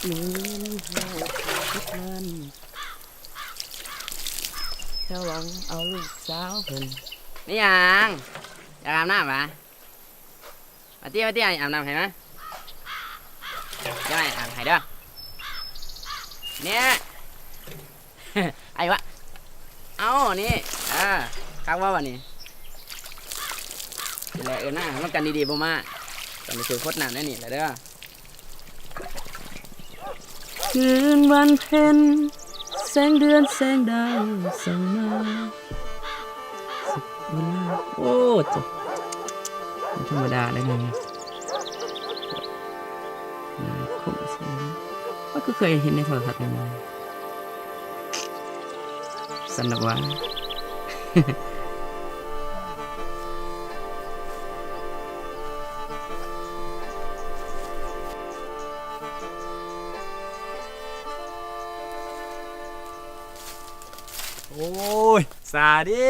มีเงินหาทุกล้านจะหวังเอาลูกสาวเพิ่นนี่ยังอยากอาบน้ำปะมาเตี้ยอาบน้ำให้ไหมได้อาบให้เด้อเนี่ย ไอ้วะเอานี่คักว่าวันนี้ดูแลหน้าต้องกันดีๆบ่มาตอนนี้คือโคตรหนักแน่นี่แหละเด้อคืนวันเพ็ญแสงเดือนแสงดาวส่องมาสุขเวลาโอ้จ้ะไม่ธรรมดาเลยมึงคมสิว่าก็เคยเห็นในโทรทัศน์เลยมั้งสนุกว่ะ โอ้ยสาดิ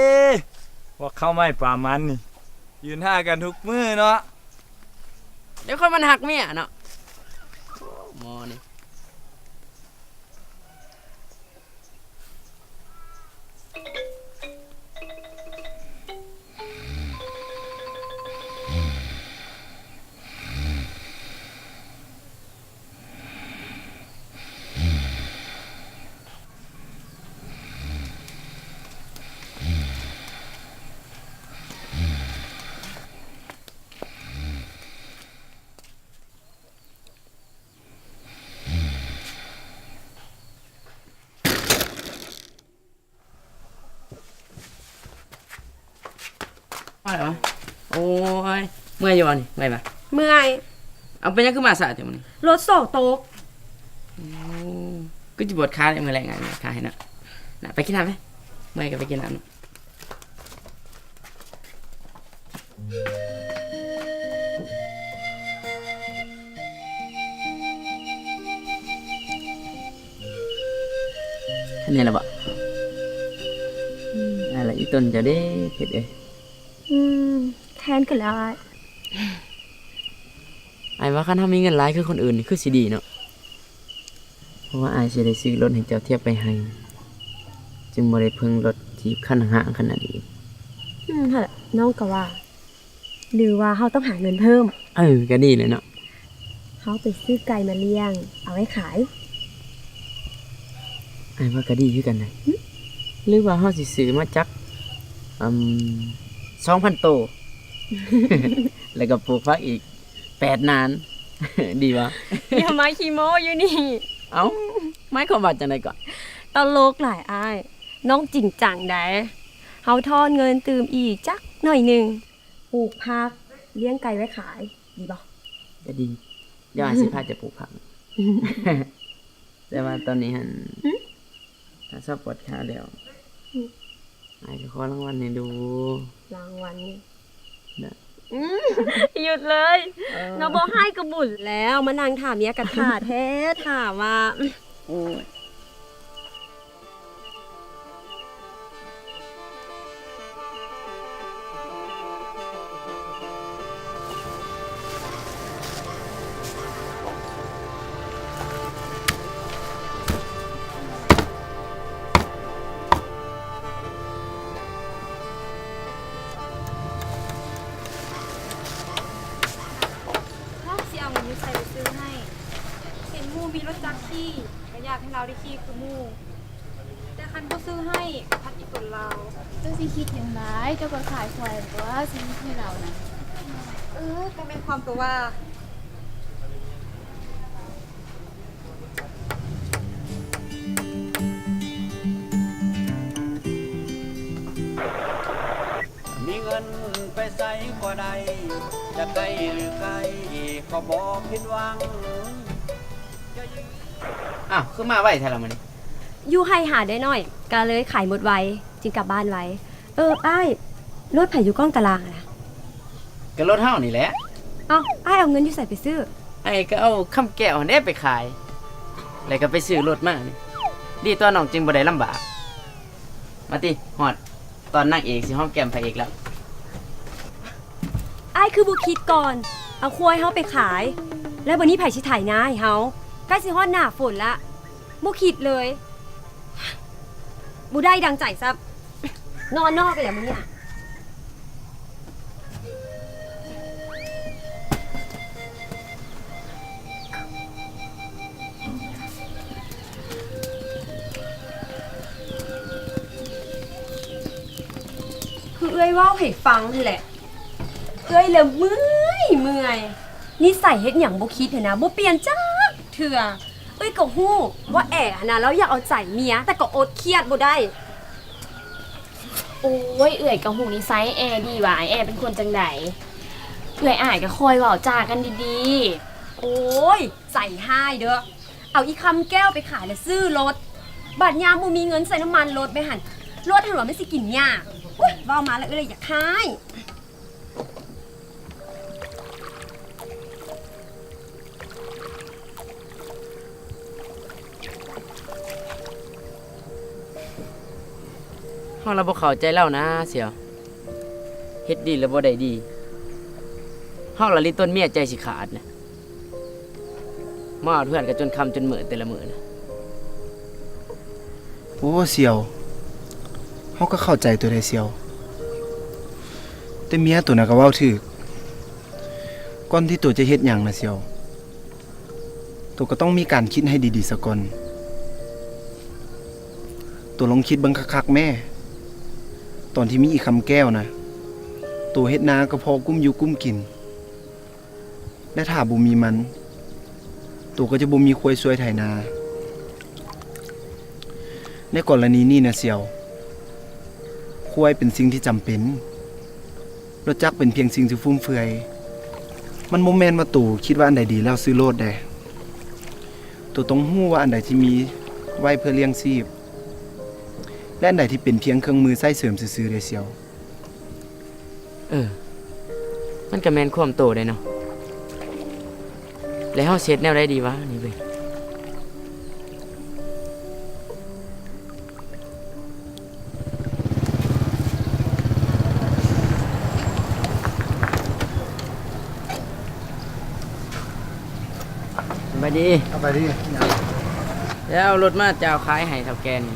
ว่าเข้าไม่ป่ามันนี่ยืนท่ากันทุกมือเนาะ เดี๋ยวคนมันหักเมียเนาะมอนี่ว่าเหรอโอ้ยเมื่อยอยู่บ่นี่เมื่อยปะ เมื่อย เอาไปยังขึ้นมาสะเดี๋ยวมัน รถโศกตก ก็จะปวดขาเลยเมื่อไรไงขาให้นะน่ะไปกินน้ำไหมเมื่อยก็ไปกินน้ำเนาะอันนี้แหละบ่อะไรอีต้นจะได้เผ็ดเลย แค้นกันแล้วอ้าย ไอ้ว่าคันถ้ามีเงินหลายคือคนอื่นนี่คือสิดีเนาะเพราะว่าไอ้สิได้ซื้อรถให้เจ้าเทียบไปให้จึงบ่ได้เพิ่งรถที่คันห่างขนาดนี้ นั่นแหละน้องก็ว่า หรือว่าเขาต้องหาเงินเพิ่ม ก็ดีเลยเนาะ เขาไปซื้อไก่มาเลี้ยง เอาไว้ขาย ไอ้ว่าก็ดีคือกันนะหรือว่าเฮาสิซื้อมาจัก2,000 โต แล้วก็ปลูกผักอีก8 นาน ดีวะ อย่ามาคีโมอยู่นี่ เอ้าหมายความว่าจังไดก่อน ตลกหลายอ้าย น้องจริงจังได้เขาทอนเงินตืมอีกจักหน่อยหนึ่งปลูกผักเลี้ยงไก่ไว้ขาย ดีบ่ จะดีเดี๋ยวอาสิพาจะปลูกผัก แต่ว่าตอนนี้หันถ้าชอบปวดขาแล้วไอ้ก็ขอรางวัลให้ดู รางวัลนี่ นะ หยุดเลยน้องบอกให้กระบุญแล้วมานั่งถามเนี้ยกันขาแท้ถามว่า โอ้ยว่าสิเอาเงินนี้ใส่ไปซื้อให้ เห็นหมู่มีรถจักรขี่ก็อยากให้เราได้ขี่คือหมู่แต่คันก็ซื้อให้ก็พัดอีกคนเรา เจ้าสิคิดอย่างไรเจ้าก็ขายควายตัวสิให้เรานะ ก็เป็นความตัวว่า มีเงินไปใส่ก็ได้จะไกลหรือไกลก็บอกผิดหวัง อ้าวคือมาไว้แท้ละมื้อนี้ อยู่ให้หาได้หน่อยก็เลยขายหมดไวจึงกลับบ้านไว้ อ้ายรถไผอยู่กล้องตารางอะนะ ก็รถเฮานี่แหละ อ้ายเอาเงินอยู่ใส่ไปซื้อ ไอ้ก็เอาคำแก้วนี่ไปขาย แล้วก็ไปซื้อรถมานี่ดีตัวน้องจึงบ่ได้ลำบาก มาติฮอดตอนนางเอกสิหอมแก้มพระเอกแล้ว อ้ายคือบุคิดก่อน เอาควายเฮาไปขาย แล้ววันนี้ไผสิถ่ายนาให้เฮา ใกล้สิฮอดหน้าฝนละบ่คิดเลยบ่ได้ดังใจซับนอนนอกไปแล้วมึงเนี่ยคือเอ้ยเว้าให้ฟังนี่แหละเอ้ยแล้วเมื่อยนี่ใส่เฮ็ดหยังบ่คิดเถอะนะบ่เปลี่ยนจักเถื่อเอ้ยก็ฮู้ว่าแอะนะแล้วอยากเอาใจเมียแต่ก็อดเครียดบ่ได้ โอ้ยเอื่อยกับหูนิสัยแอดีว่ะแอเป็นคนจังไดเอื่อยอายก็คอยเว้าจากันดี โอ้ยใส่ให้เด้อเอาอีคำแก้วไปขายแล้วซื้อรถบัดยามบ่มีเงินใส่น้ำมันรถไปหั่นรถหันว่าไม่สิกินยากอุ้ยเว้ามาแล้วเอ้ยอยากขาย เฮาเราบ่เข้าใจเล่านะเสี่ยวเฮ็ดดีแล้วบ่ได้ดีเฮาละลิต้นเมียใจสิขาดนะมาเอาเพื่อนกันจนค่ำจนมื้อแต่ละมื้อนะ โอ้เสี่ยวเฮาก็เข้าใจตัวได้เสี่ยวแต่เมียตัวน่ะก็เว้าถูกก่อนที่ตัวจะเฮ็ดหยังนะเสี่ยวตัวก็ต้องมีการคิดให้ดีๆซะก่อนตัวลองคิดเบิ่งคักๆแม่ตอนที่มีอีคำแก้วนะตัวเฮ็ดนาก็พอกุ้มอยู่กุ้มกินและถ้าบ่มีมันตัวก็จะบ่มีควายช่วยไถนาในกรณีนี้นะเสี่ยวควายเป็นสิ่งที่จำเป็นรถจักรเป็นเพียงสิ่งที่ฟุ่มเฟือยมันบ่แม่นว่าตู่คิดว่าอันใดดีแล้วซื้อโลดได้ตัวต้องฮู้ว่าอันใดที่มีไว้เพื่อเลี้ยงชีพและอันใดที่เป็นเพียงเครื่องมือใช้เสริมซื่อๆได้เสี่ยว มันก็แม่นความโตได้เนาะแล้วเฮาเฮ็ดแนวใดดีวะนี่เว้ยสบายดี เอาไปดิ แล้วเอารถมาจะเอาขายให้เฒ่าแก่นี่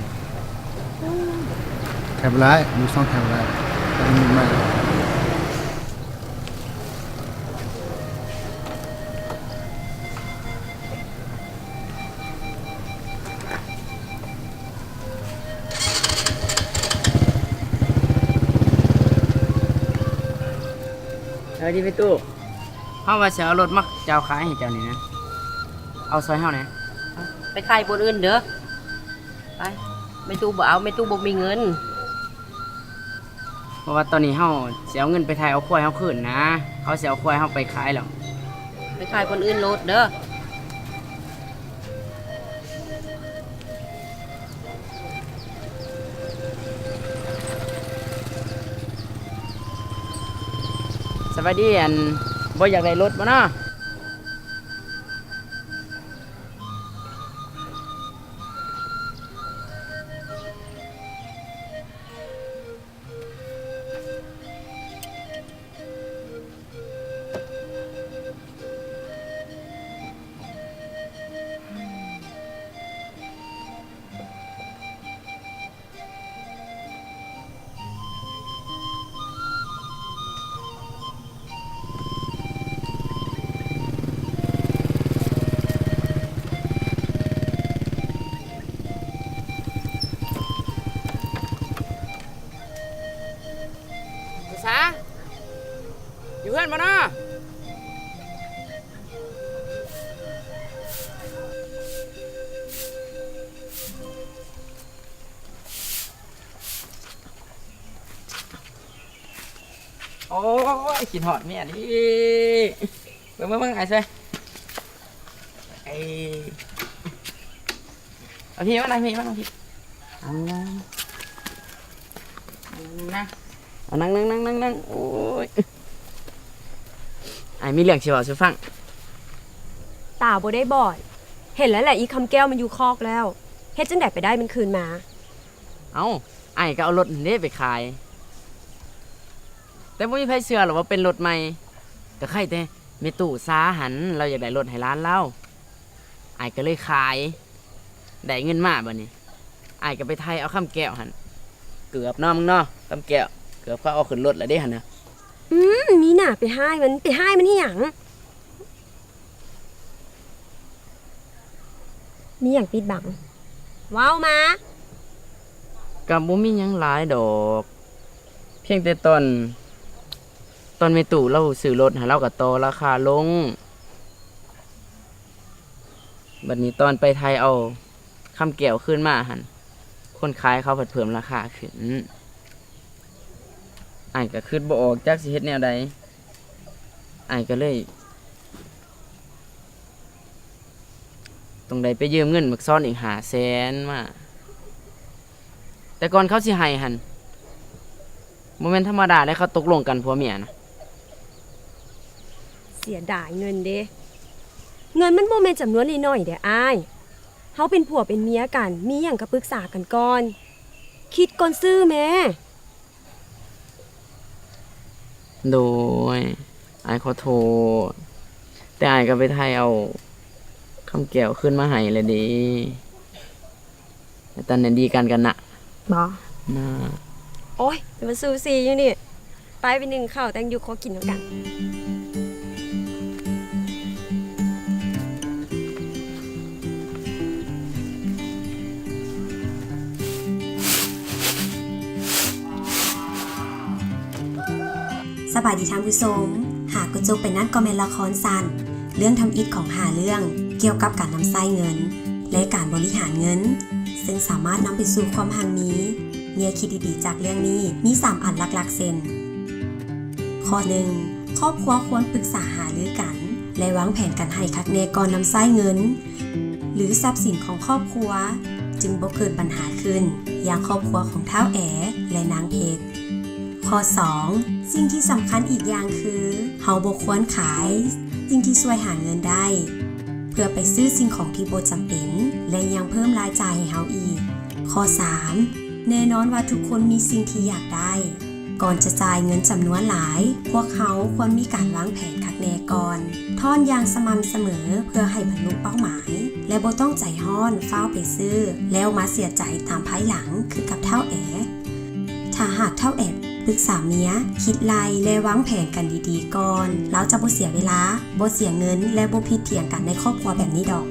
แถบร้ายดูซ่องแถบร้ายมันมีมากเอาดีไปตู้เฮาว่าสิเอารถมาจะเอาขายให้เจ้านี่นะเอาซอยเฮาแหน่ ไปขายบนอื่นเด้อไปไม่ตู้บ่เอาไม่ตู้บ่มีเงิน เพราะว่าตอนนี้เฮาสิเอาเงินไปถ่ายเอาควายเฮาคืนนะเขาสิเอาควายเฮาไปขายแล้ว ไปขายบนอื่นโลดเด้อ สวัสดีอันบ่อยากได้รถบ่เนาะสาอยู่เพื่อนบ่เนาะโอ้ยกินหอดเมียดิเบิ่งไอ้เซ่ไอ้เอาพี่มาหน่อยพี่เอานะเอานั่งโอ้ยไอ้มีเรื่องสิเว้าสิฟัง ตาบ่ได้บอดเห็นแล้วแหละอีคำแก้วมันอยู่คอกแล้วเฮ็ดจังได๋ไปได้มันคืนมา เอ้าไอ้ก็เอารถนี่ไปขายแต่บ่มีไผเชื่อหรอกว่าเป็นรถใหม่ก็ใครแต่แม่ตู้สาหันเราอยากได้รถให้ร้านเรา อ้ายก็เลยขายได้เงินมาบัดนี้อ้ายก็ไปไทยเอาคำแก้วหั่นเกือบเนาะมึงเนาะคำแก้วเกือบเขาเอาขึ้นรถแล้วเด้หั่นน่ะ มีหน้าไปให้มันที่หยังมีหยังปิดบังว้าวมา ก็บ่มีหยังหลายดอก เพียงแต่ตอนแม่ตู่เราซื้อรถให้เราก็ต่อราคาลงบัดนี้ตอนไปไทยเอาคำแก้วขึ้นมาหั่นคนขายเขาเพิ่มราคาขึ้นอ้ายก็คิดบ่ออกจักสิเฮ็ดแนวใดอ้ายก็เลยต้องได้ไปยืมเงินบักซ้อนอีก500,000มาแต่ก่อนเขาสิให้หั่นบ่แม่นธรรมดาได้เขาตกลงกันผัวเมียนะ เสียดายเงินเด้เงินมันบ่แม่นจำนวนน้อยๆเด้อ้ายเฮาเป็นผัวเป็นเมียกันมีหยังก็ปรึกษากันก่อนคิดก่อนซื้อแม่ โดยอ้ายขอโทษแต่อ้ายก็ไปไทยเอาคำแก้วขึ้นมาให้เลยเดิแต่ตอนนี้ดีกันนะ บ่ นะ โอ้ยมันซูซีอยู่นี่ไปหนึ่งข้าวแตงอยู่ขอกินแล้วกันสบายดีท่านผู้ชมหากกระจกเป็นนั่นก็เป็นละครสั้นเรื่องทำอิฐของ5เรื่องเกี่ยวกับการนำไส้เงินและการบริหารเงินซึ่งสามารถนำไปสู่ความหังมีแง่คิดดีๆจากเรื่องนี้มี3อันหลักๆเช่นข้อ 1. ครอบครัวควรปรึกษาหารือกันและวางแผนกันให้คักแน่ก่อนนำไส้เงินหรือทรัพย์สินของครอบครัวจึงบ่เกิดปัญหาขึ้นอย่างครอบครัวของท้าวแอและนางเพชรข้อ 2. สิ่งที่สำคัญอีกอย่างคือเฮาบ่ควรขายสิ่งที่ช่วยหาเงินได้เพื่อไปซื้อสิ่งของที่บ่จำเป็นและยังเพิ่มรายจ่ายให้เฮาอีกข้อ 3. แน่นอนว่าทุกคนมีสิ่งที่อยากได้ก่อนจะจ่ายเงินจำนวนหลายพวกเขาควรมีการวางแผนคักแน่ก่อนทอนอย่างสม่ำเสมอเพื่อให้บรรลุเป้าหมายและบ่ต้องใจฮ้อนฟ้าวไปซื้อแล้วมาเสียใจตามภายหลังคือกับเท่าแอถ้าหากเท่าแอบปรึกษาเมียคิดไล่และวางแผนกันดีๆก่อนแล้วจะบ่เสียเวลาบ่เสียเงินและบ่ผิดเถียงกันในครอบครัวแบบนี้ดอก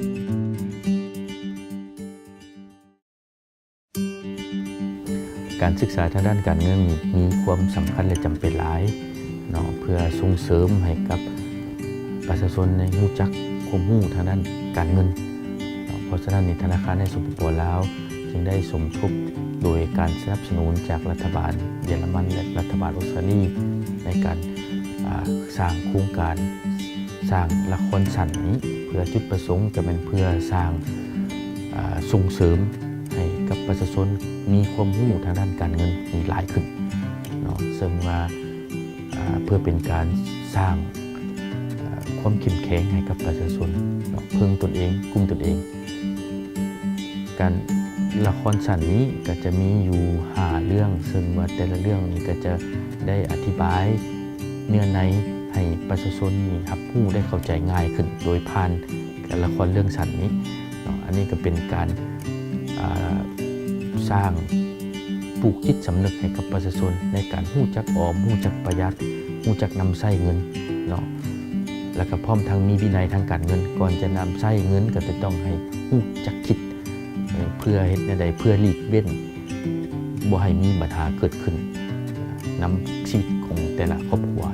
การศึกษาทางด้านการเงินมีความสำคัญและจำเป็นหลายเนาะเพื่อส่งเสริมให้กับประชาชนในรู้จักความรู้ทางด้านการเงินเนาะเพราะฉะนั้นในธนาคารในสปป.ลาวจึงได้สมทบโดยการสนับสนุนจากรัฐบาลเยอรมันและรัฐบาลออสเตรเลียในการสร้างโครงการสร้างละครสั้นนี้เพื่อจุดประสงค์จะเป็นเพื่อสร้างส่งเสริมให้กับประชาชนมีความรู้ทางด้านการเงินมีหลายขึ้นเนาะซึ่งว่าเพื่อเป็นการสร้างความเข้มแข็งให้กับประชาชนเนาะพึ่งตนเองกุ้มตนเองการละครสั้นนี้ก็จะมีอยู่5เรื่องซึ่งว่าแต่ละเรื่องนี้ก็จะได้อธิบายเนื้อในให้ประชาชนมีรับรู้ได้เข้าใจง่ายขึ้นโดยผ่านการละครเรื่องสั้นนี้เนาะอันนี้ก็เป็นการสร้างปลูกจิตสำนึกให้กับประชาชนในการรู้จักออมรู้จักประหยัดรู้จักนำใช้เงินเนาะแล้วก็พร้อมทั้งมีวินัยทางการเงินก่อนจะนำใช้เงินก็จะต้องให้รู้จักคิดเพื่อเฮ็ดแนวใดเพื่อหลีกเว้นบ่ให้มีปัญหาเกิดขึ้นนำชีวิตของแต่ละครอบครัว